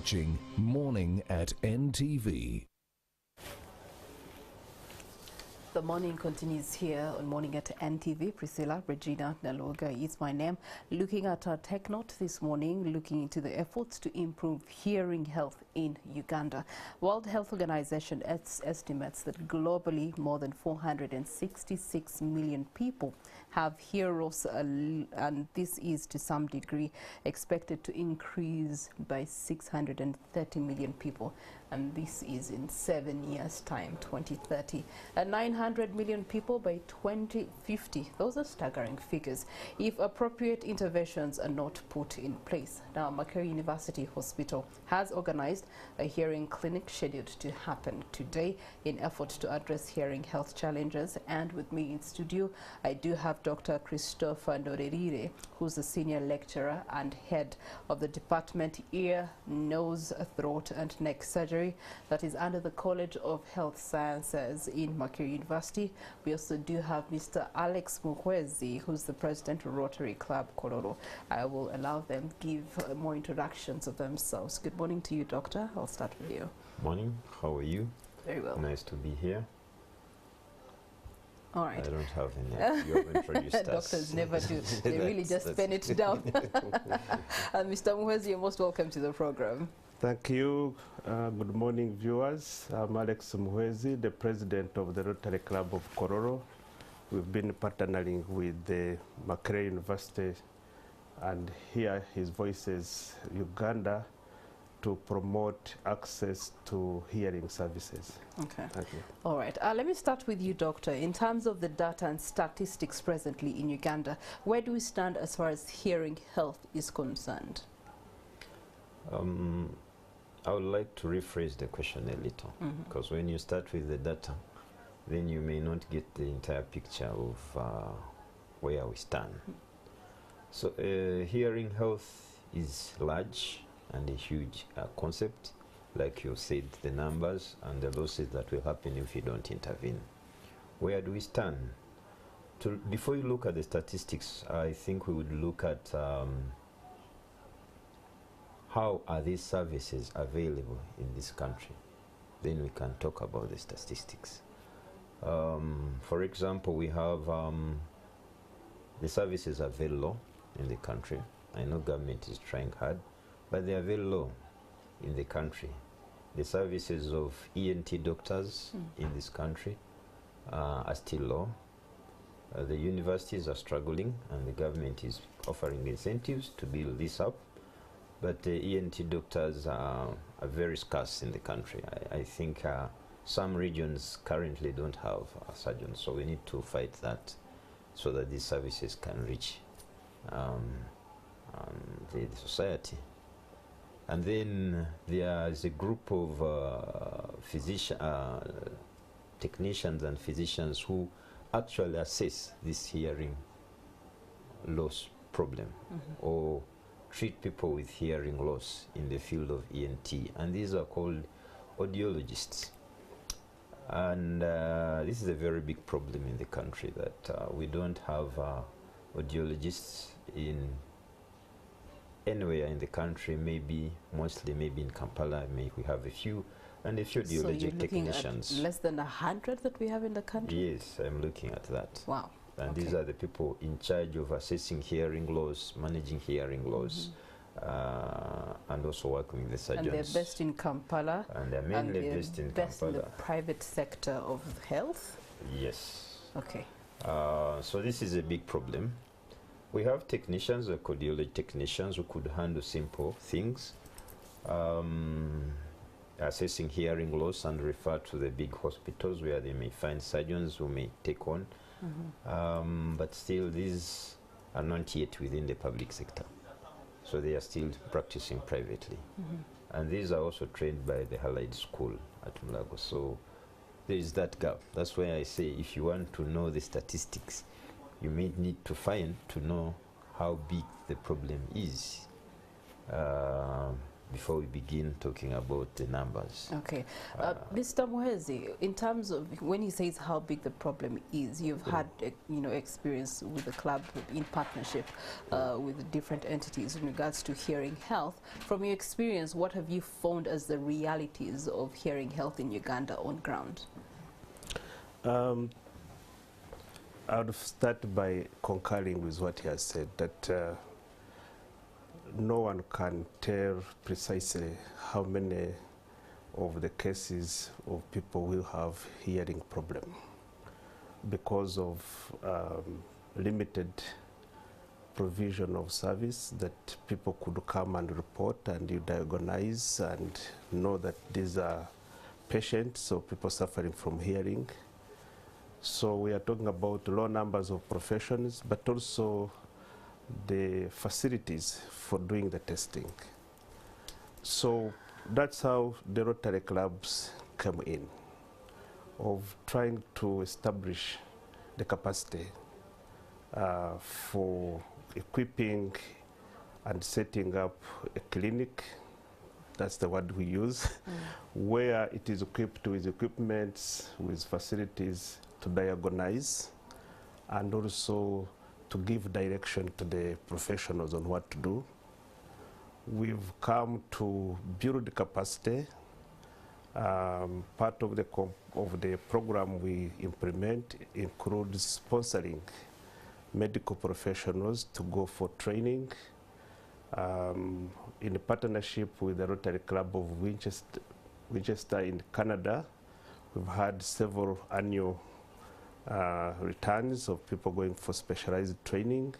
watching Morning at NTV. The morning continues here on Morning at NTV. Priscilla Regina Naloga is my name. Looking at our tech note this morning, looking into the efforts to improve hearing health in Uganda. World Health Organization estimates that globally more than 466 million people have hearing loss, and this is to some degree expected to increase by 630 million people, and this is in 7 years' time, 2030. 900 million people by 2050. Those are staggering figures if appropriate interventions are not put in place. Now, Makerere University Hospital has organized a hearing clinic scheduled to happen today in effort to address hearing health challenges. And with me in studio, I do have Dr. Christopher Ndoleriire, who's the senior lecturer and head of the department Ear, Nose, Throat and Neck Surgery that is under the College of Health Sciences in Makerere University. We also do have Mr. Alex Muhweezi, who's the president of Rotary Club Kololo. I will allow them give more introductions of themselves. Good morning to you, Doctor. I'll start with you. Morning. How are you? Very well. Nice to be here. All right. I don't have any. You have introduced us. Doctors never do. They really just pen it down. And Mr. Muhweezi, you're most welcome to the program. Thank you. Good morning, viewers. I'm Alex Muhweezi, the president of the Rotary Club of Kololo. We've been partnering with the Makerere University and Hear His Voices Uganda to promote access to hearing services. Okay. Thank you. All right. Let me start with you, Doctor. In terms of the data and statistics presently in Uganda, where do we stand as far as hearing health is concerned? I would like to rephrase the question a little, because when you start with the data, then you may not get the entire picture of where we stand. So hearing health is large and a huge concept. Like you said, the numbers and the losses that will happen if you don't intervene. Where do we stand? Before you look at the statistics, I think we would look at how are these services available in this country? Then we can talk about the statistics. For example, we have the services are very low in the country. I know government is trying hard, but they are very low in the country. The services of ENT doctors in this country are still low. The universities are struggling, and the government is offering incentives to build this up. But the ENT doctors are very scarce in the country. I think some regions currently don't have surgeons, so we need to fight that so that these services can reach the society. And then there is a group of technicians and physicians who actually assess this hearing loss problem or treat people with hearing loss in the field of ENT, and these are called audiologists. And this is a very big problem in the country, that we don't have audiologists in anywhere in the country. Mostly in Kampala, we have a few, and a few audiologic technicians. At less than 100 that we have in the country? Yes, I'm looking at that. Wow. And these are the people in charge of assessing hearing loss, managing hearing loss, and also working with the surgeons. And they're based in Kampala. And they're mainly based in Kampala. In the private sector of health? Yes. Okay. So this is a big problem. We have technicians, cardiology technicians, who could handle simple things, assessing hearing loss, and refer to the big hospitals where they may find surgeons who may take on. But still, these are not yet within the public sector, so they are still practicing privately. And these are also trained by the Allied School at Mulago, so there is that gap. That's why I say, if you want to know the statistics, you may need to know how big the problem is. before we begin talking about the numbers. Okay. Mr. Muhweezi, in terms of when he says how big the problem is, you've had experience with the club in partnership with different entities in regards to hearing health. From your experience, what have you found as the realities of hearing health in Uganda on ground? I would start by concurring with what he has said, that no one can tell precisely how many of the cases of people will have hearing problem because of limited provision of service, that people could come and report and you diagnose and know that these are patients or people suffering from hearing. So we are talking about low numbers of professions, but also the facilities for doing the testing. So that's how the Rotary clubs come in, of trying to establish the capacity for equipping and setting up a clinic, that's the word we use, where it is equipped with equipments, with facilities to diagnose, and also to give direction to the professionals on what to do. We've come to build capacity. Part of the program we implement includes sponsoring medical professionals to go for training. In a partnership with the Rotary Club of Winchester in Canada, we've had several annual returns of people going for specialized training.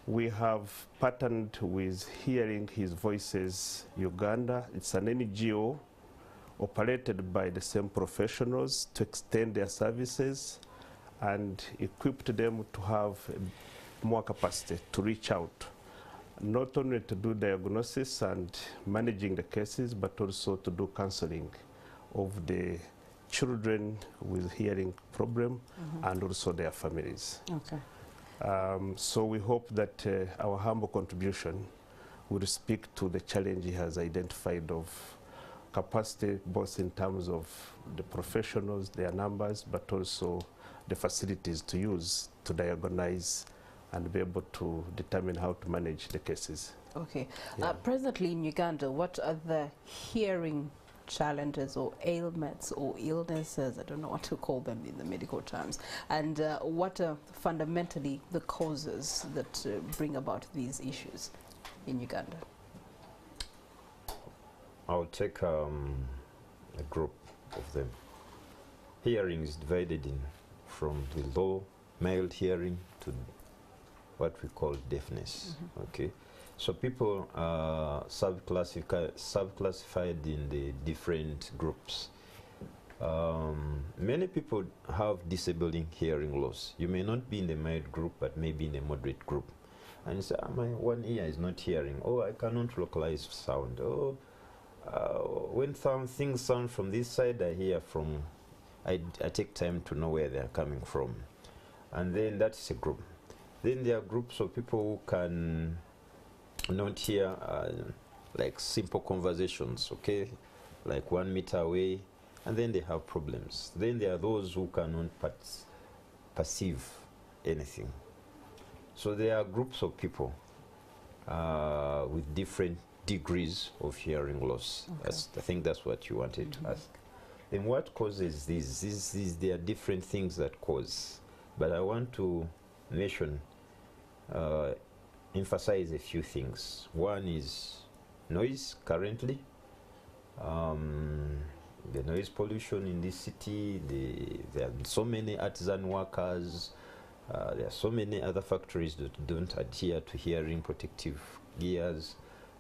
We have partnered with Hearing His Voices Uganda. It's an NGO operated by the same professionals to extend their services and equipped them to have more capacity to reach out, not only to do diagnosis and managing the cases, but also to do counseling of the children with hearing problem and also their families. Okay. So we hope that our humble contribution will speak to the challenge he has identified of capacity, both in terms of the professionals, their numbers, but also the facilities to use to diagnose and be able to determine how to manage the cases. Okay. Yeah. Presently in Uganda, what are the hearing challenges or ailments or illnesses, I don't know what to call them in the medical terms, and what are fundamentally the causes that bring about these issues in Uganda? I'll take a group of them. Hearing is divided from the low, mild hearing to what we call deafness. Okay, so people are subclassified in the different groups. Many people have disabling hearing loss. You may not be in the mild group, but maybe in a moderate group. And you say, my one ear is not hearing. Oh, I cannot localize sound. Oh, when things sound from this side, I hear from, I take time to know where they are coming from. And then that's a group. Then there are groups of people who can not hear like simple conversations, okay, like 1 meter away, and then they have problems. Then there are those who cannot perceive anything. So there are groups of people with different degrees of hearing loss. Okay. I think that's what you wanted to ask. Then what causes this? There are different things that cause, but I want to mention, emphasize a few things. One is noise currently. The noise pollution in this city, there are so many artisan workers, there are so many other factories that don't adhere to hearing protective gears,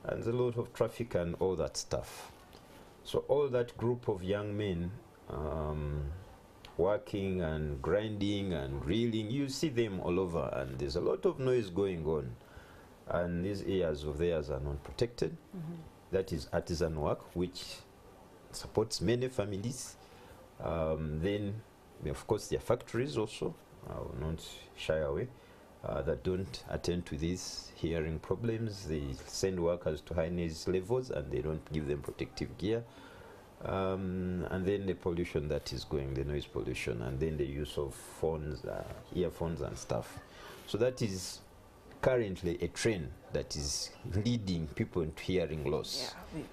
and there's a lot of traffic and all that stuff. So all that group of young men working and grinding and reeling, you see them all over, and there's a lot of noise going on. And these areas of theirs are not protected. That is artisan work, which supports many families. Then, of course, there are factories also. I will not shy away. that don't attend to these hearing problems. They send workers to high noise levels and they don't give them protective gear. And then the pollution that is going, the noise pollution, and then the use of phones, earphones and stuff. So that is currently a trend that is leading people into hearing loss. Yeah.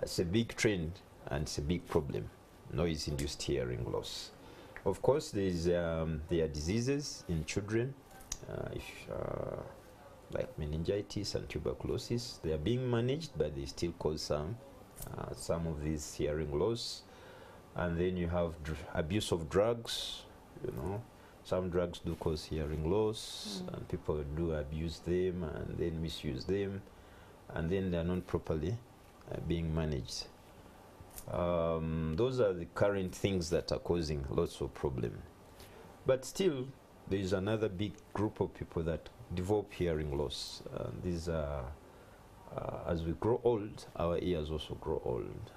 It's a big trend and it's a big problem, noise-induced hearing loss. Of course, there are diseases in children, like meningitis and tuberculosis. They are being managed, but they still cause some of these hearing loss. And then you have abuse of drugs. You know, some drugs do cause hearing loss, and people do abuse them and then misuse them, and then they are not properly being managed. Those are the current things that are causing lots of problems. But still, there is another big group of people that develop hearing loss. These are, as we grow old, our ears also grow old.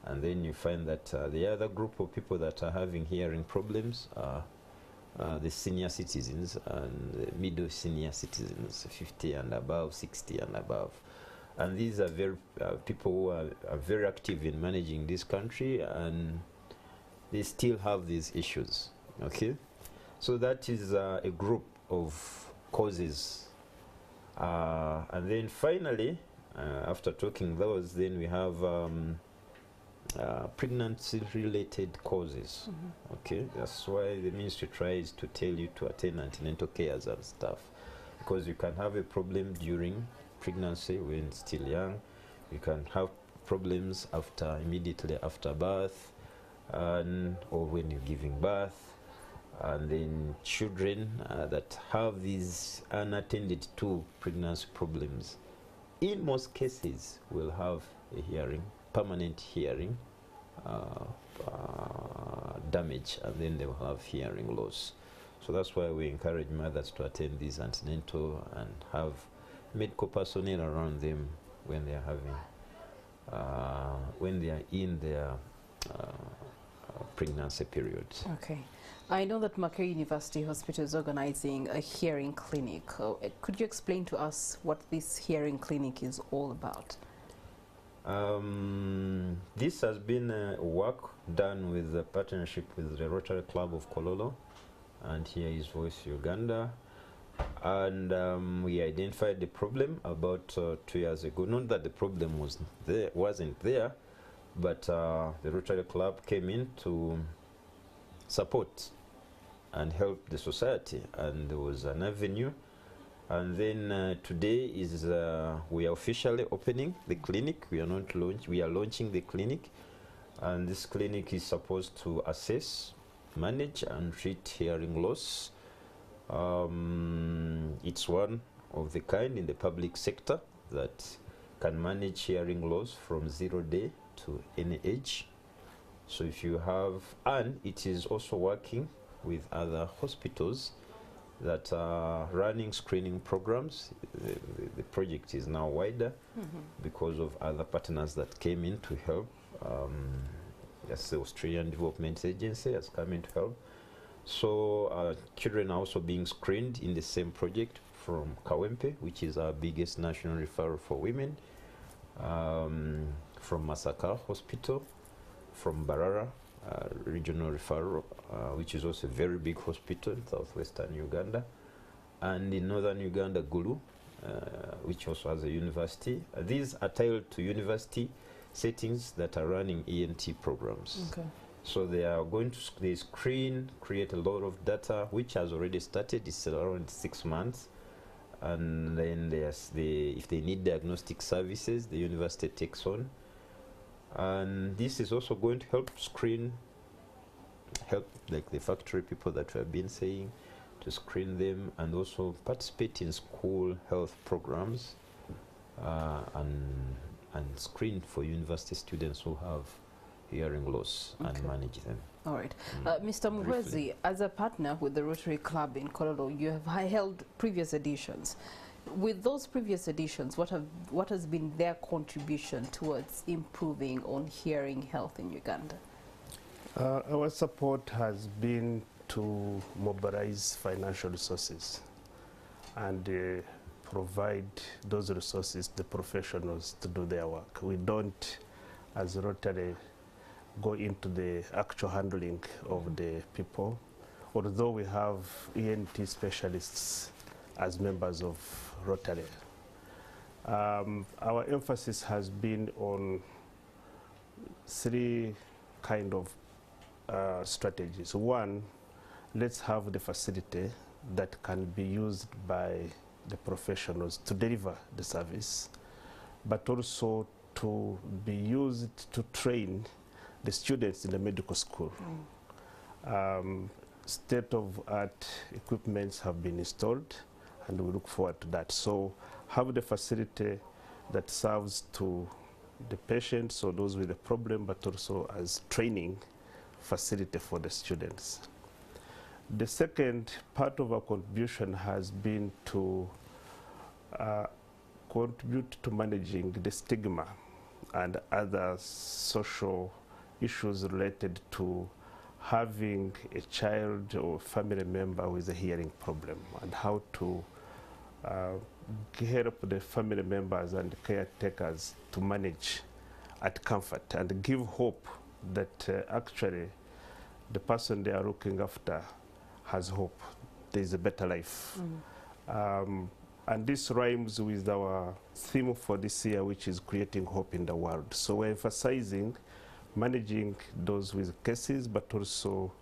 And then you find that the other group of people that are having hearing problems are the senior citizens and the middle senior citizens, 50 and above, 60 and above. And these are very people who are very active in managing this country, and they still have these issues. Okay, so that is a group of causes. And then finally, after talking those, then we have pregnancy-related causes. Okay, that's why the ministry tries to tell you to attend antenatal cares and stuff, because you can have a problem during pregnancy when still young. You can have problems immediately after birth, or when you're giving birth. And then children that have these unattended to pregnancy problems, in most cases, will have a permanent hearing damage, and then they will have hearing loss. So that's why we encourage mothers to attend these antenatal and have medical personnel around them when they are having, when they are in their pregnancy period. Okay. I know that Makerere University Hospital is organizing a hearing clinic. Could you explain to us what this hearing clinic is all about? This has been work done with a partnership with the Rotary Club of Kololo, and here is Voice Uganda. And we identified the problem about 2 years ago. Not that the problem wasn't there, but the Rotary Club came in to support and help the society, and there was an avenue. And then today is we are officially opening the clinic. We are launching the clinic, and this clinic is supposed to assess, manage, and treat hearing loss. It's one of the kind in the public sector that can manage hearing loss from 0 day to any age. So if you have, and it is also working with other hospitals that are running screening programs. The project is now wider because of other partners that came in to help. Yes, the Australian Development Agency has come in to help. So children are also being screened in the same project from Kawempe, which is our biggest national referral for women, from Masaka Hospital, from Barara Regional Referral, which is also a very big hospital in southwestern Uganda, and in northern Uganda, Gulu, which also has a university. These are tiled to university settings that are running ENT programs. Okay. So they are going to screen, create a lot of data, which has already started. It's around 6 months. And then if they need diagnostic services, the university takes on. And this is also going to help like the factory people that we have been saying, to screen them, and also participate in school health programs and screen for university students who have hearing loss and manage them. All right. Mr. Muhweezi, as a partner with the Rotary Club in Kololo, you have held previous editions. With those previous editions, what has been their contribution towards improving on hearing health in Uganda? Our support has been to mobilize financial resources. and provide those resources to the professionals to do their work. We don't, as Rotary, go into the actual handling of the people, although we have ENT specialists as members of Rotary. Our emphasis has been on three kind of strategies. One, let's have the facility that can be used by the professionals to deliver the service, but also to be used to train the students in the medical school. State-of-art equipments have been installed, and we look forward to that. So have the facility that serves to the patients or those with a problem, but also as training facility for the students. The second part of our contribution has been to contribute to managing the stigma and other social issues related to having a child or family member with a hearing problem, and how to help the family members and caretakers to manage at comfort and give hope that actually the person they are looking after has hope. There is a better life. And this rhymes with our theme for this year, which is creating hope in the world. So we're emphasizing managing those with cases, but also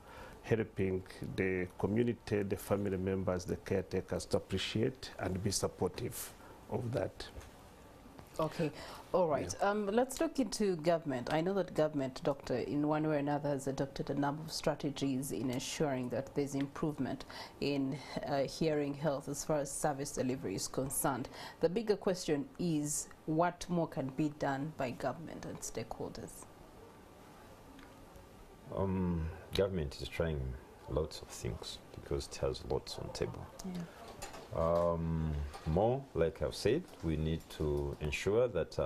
helping the community, the family members, the caretakers to appreciate and be supportive of that. Okay, all right. Yeah. Let's look into government. I know that government, Doctor, in one way or another has adopted a number of strategies in ensuring that there's improvement in hearing health as far as service delivery is concerned. The bigger question is what more can be done by government and stakeholders? Government is trying lots of things because it has lots on table. Yeah. More, like I've said, we need to ensure that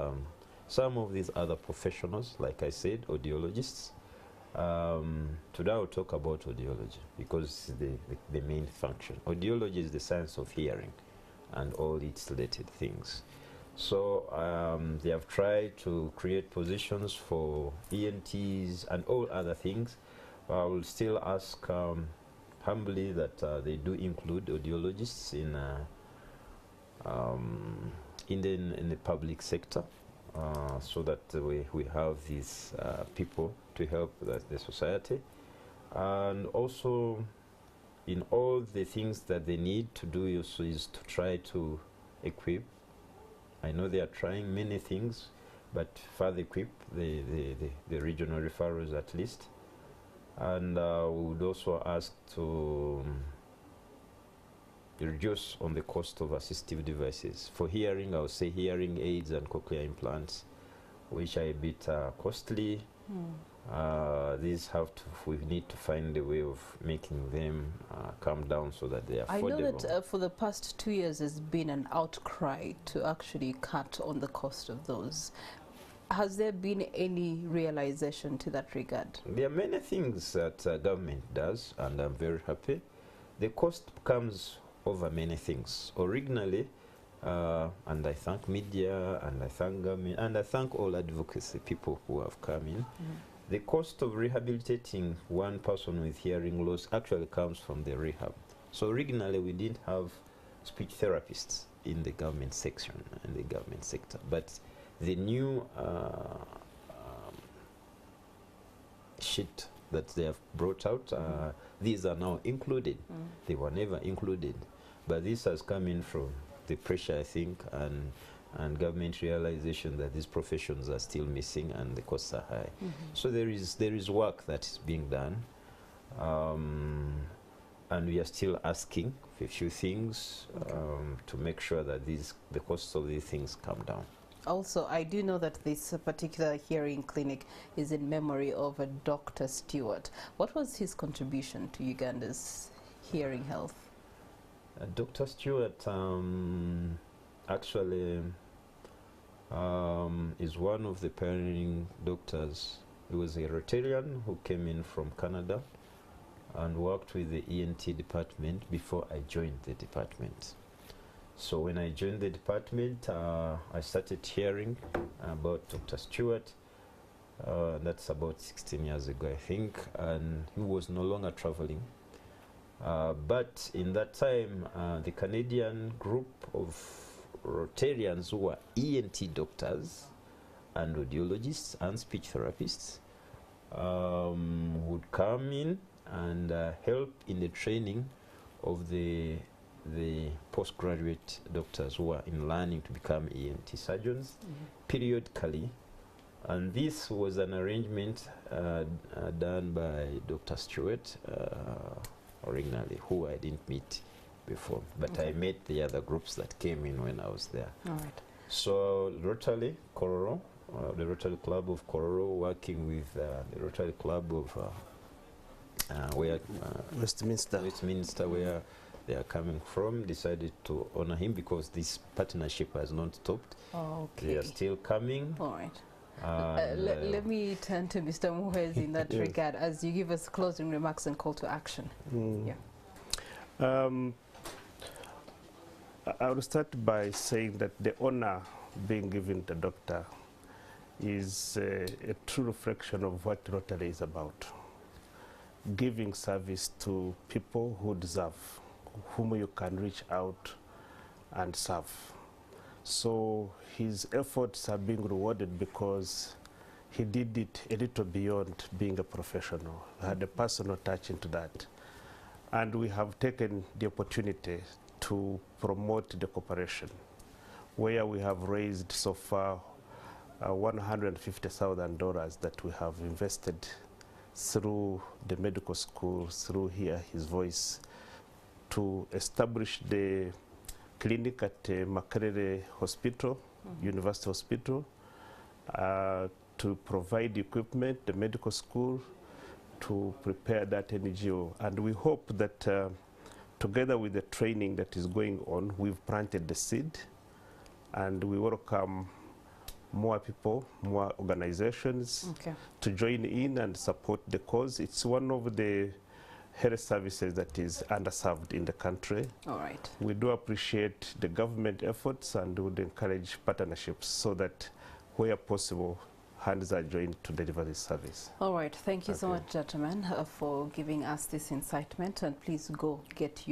some of these other professionals, like I said, audiologists, today I'll talk about audiology because it's the main function. Audiology is the science of hearing and all its related things. So they have tried to create positions for ENTs and all other things. I will still ask humbly that they do include audiologists in the public sector, so that we have these people to help the society, and also in all the things that they need to do also is to try to equip. I know they are trying many things, but further equip the regional referrals at least. And we would also ask to reduce on the cost of assistive devices. For hearing, I would say hearing aids and cochlear implants, which are a bit costly. These we need to find a way of making them come down so that they are affordable. I know that for the past 2 years there's been an outcry to actually cut on the cost of those. Has there been any realization to that regard? There are many things that government does, and I'm very happy. The cost comes over many things. Originally, and I thank media, and I thank government, and I thank all advocacy people who have come in. The cost of rehabilitating one person with hearing loss actually comes from the rehab. So originally we didn't have speech therapists in the government section, in the government sector. But the new sheet that they have brought out, these are now included. They were never included. But this has come in from the pressure, I think, and government realization that these professions are still missing and the costs are high. So there is work that is being done, and we are still asking for a few things to make sure that the costs of these things come down. Also, I do know that this particular hearing clinic is in memory of a Dr. Stewart. What was his contribution to Uganda's hearing health? Dr. Stewart actually is one of the pioneering doctors. He was a Rotarian who came in from Canada and worked with the ENT department before I joined the department. So when I joined the department, I started hearing about Dr. Stewart. That's about 16 years ago, I think, and he was no longer traveling. But in that time, the Canadian group of Rotarians who were ENT doctors and audiologists and speech therapists would come in and help in the training of the postgraduate doctors who are in learning to become ENT surgeons periodically. And this was an arrangement done by Dr. Stewart originally, who I didn't meet before, but I met the other groups that came in when I was there. All right. So Rotary Kololo, the Rotary Club of Kololo, working with the Rotary Club of Westminster, where they are coming from, decided to honor him because this partnership has not stopped. Oh, okay. They are still coming. All right. Let me turn to Mr. Muhweezi in that regard as you give us closing remarks and call to action. I will start by saying that the honor being given to the doctor is a true reflection of what Rotary is about. Giving service to people who deserve, whom you can reach out and serve. So his efforts are being rewarded because he did it a little beyond being a professional. He had a personal touch into that. And we have taken the opportunity to promote the cooperation, where we have raised so far $150,000 that we have invested through the medical school, through Hear His Voice, to establish the clinic at Makerere Hospital, University Hospital, to provide equipment, the medical school, to prepare that NGO. And we hope that together with the training that is going on, we've planted the seed, and we welcome more people, more organizations to join in and support the cause. It's one of the health services that is underserved in the country. All right. We do appreciate the government efforts and would encourage partnerships so that where possible, hands are joined to deliver this service. All right. Thank you so much, gentlemen, for giving us this incitement, and please go get your